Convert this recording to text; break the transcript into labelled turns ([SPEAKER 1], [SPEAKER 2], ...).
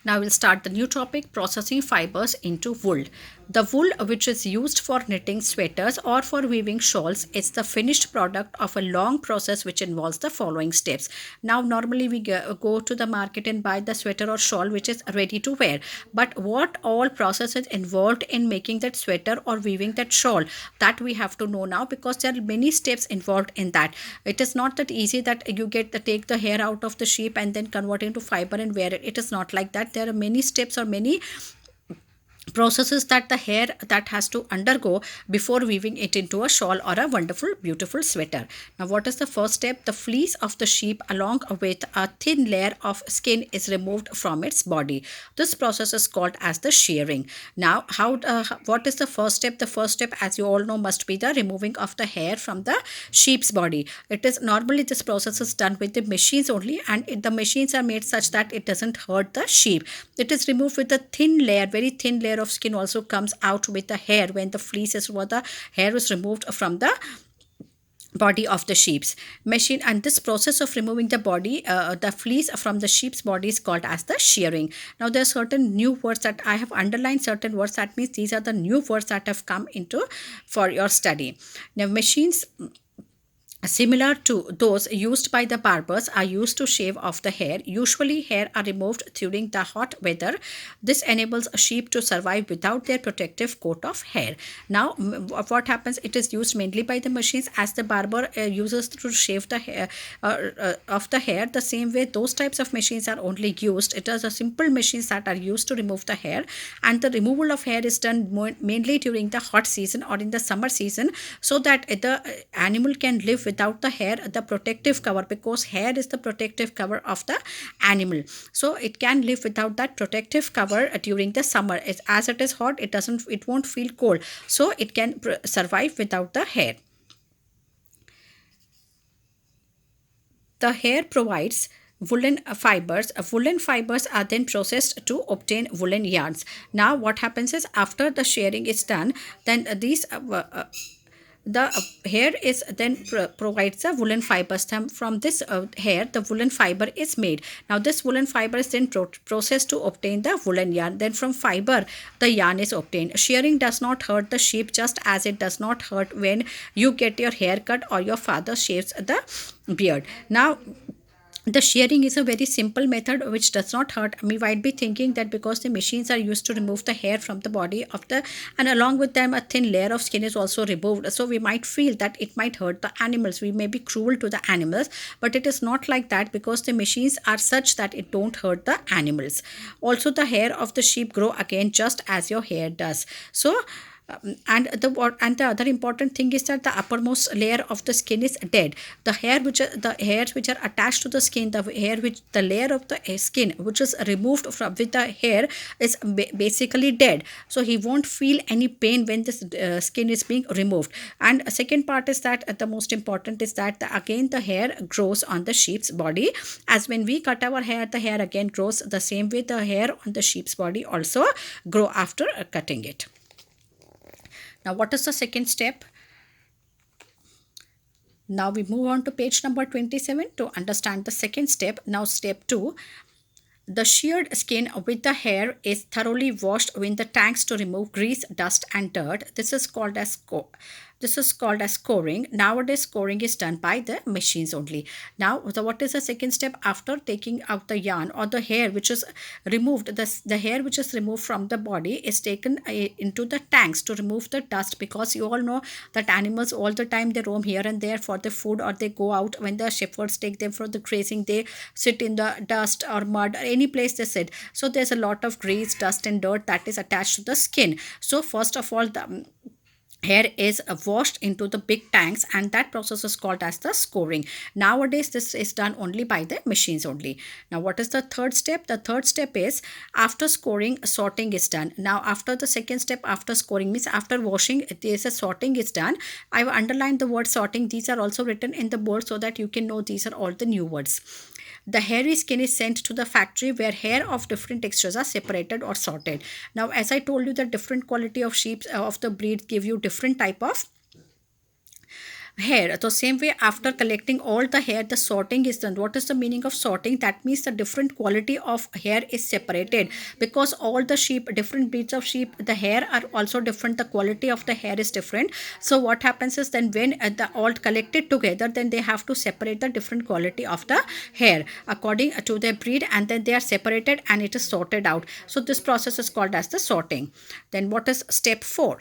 [SPEAKER 1] Now we'll start the new topic, processing fibers into wool. The wool which is used for knitting sweaters or for weaving shawls is the finished product of a long process which involves the following steps. Now normally we go to the market and buy the sweater or shawl which is ready to wear. But what all process is involved in making that sweater or weaving that shawl, that we have to know now, because there are many steps involved in that. It is not that easy that you take the hair out of the sheep and then convert it into fiber and wear it. It is not like that. There are many steps or many processes that the hair that has to undergo before weaving it into a shawl or a wonderful beautiful sweater. Now what is the first step? The fleece of the sheep along with a thin layer of skin is removed from its body. This process is called as the shearing. Now what is the first step? The first step, as you all know, must be the removing of the hair from the sheep's body. It is normally, this process is done with the machines only, and the machines are made such that it doesn't hurt the sheep. It is removed with a thin layer, very thin layer of skin also comes out with the hair when the fleece is, what the hair is removed from the body of the sheep's machine. And this process of removing the fleece from the sheep's body is called as the shearing. Now there are certain new words that I have underlined, certain words, that means these are the new words that have come into for your study. Now machines similar to those used by the barbers are used to shave off the hair. Usually hair are removed during the hot weather. This enables a sheep to survive without their protective coat of hair. Now what happens, it is used mainly by the machines, as the barber uses to shave the hair of the hair. The same way those types of machines are only used, it is a simple machines that are used to remove the hair, and the removal of hair is done mainly during the hot season or in the summer season, so that the animal can live without the hair, the protective cover, because hair is the protective cover of the animal. So it can live without that protective cover during the summer. As it is hot, it won't feel cold, so it can survive without the hair. The hair provides woolen fibers. Woolen fibers are then processed to obtain woolen yarns. Now what happens is, after the shearing is done, then the hair is then provides the woolen fibers. From this hair the woolen fiber is made. Now this woolen fiber is then processed to obtain the woolen yarn. Then from fiber the yarn is obtained. Shearing does not hurt the sheep, just as it does not hurt when you get your hair cut or your father shaves the beard. Now the shearing is a very simple method which does not hurt. We might be thinking that because the machines are used to remove the hair from the body of the, and along with them a thin layer of skin is also removed, so we might feel that it might hurt the animals, we may be cruel to the animals, but it is not like that, because the machines are such that it don't hurt the animals. Also the hair of the sheep grow again just as your hair does. So and the other important thing is that the uppermost layer of the skin is dead. The hairs which are attached to the skin, the layer of the skin which is removed from with the hair is basically dead. So he won't feel any pain when this skin is being removed. And second part is that the most important is that again the hair grows on the sheep's body. As when we cut our hair, the hair again grows. The same way the hair on the sheep's body also grow after cutting it. Now, what is the second step? Now we move on to page number 27 to understand the second step. Now, step 2. The sheared skin with the hair is thoroughly washed in the tanks to remove grease, dust, and dirt. This is called as scoring. Nowadays, scoring is done by the machines only. Now, what is the second step? After taking out the yarn or the hair which is removed, the hair which is removed from the body is taken into the tanks to remove the dust, because you all know that animals all the time they roam here and there for the food, or they go out when the shepherds take them for the grazing. They sit in the dust or mud or any place they sit. So there's a lot of grease, dust, and dirt that is attached to the skin. So first of all, the hair is washed into the big tanks, and that process is called as the scoring. Nowadays this is done only by the machines only. Now what is the third step? The third step is, after scoring, sorting is done. Now after the second step, after scoring means after washing, there's a sorting is done. I've underlined the word sorting. These are also written in the board so that you can know these are all the new words. The hairy skin is sent to the factory where hair of different textures are separated or sorted. Now, as I told you, the different quality of sheep of the breed give you different type of hair. So same way, after collecting all the hair, the sorting is done. What is the meaning of sorting? That means the different quality of hair is separated, because all the sheep, different breeds of sheep, the hair are also different, the quality of the hair is different. So what happens is, then when the all collected together, then they have to separate the different quality of the hair according to their breed, and then they are separated and it is sorted out. So this process is called as the sorting. Then what is step 4?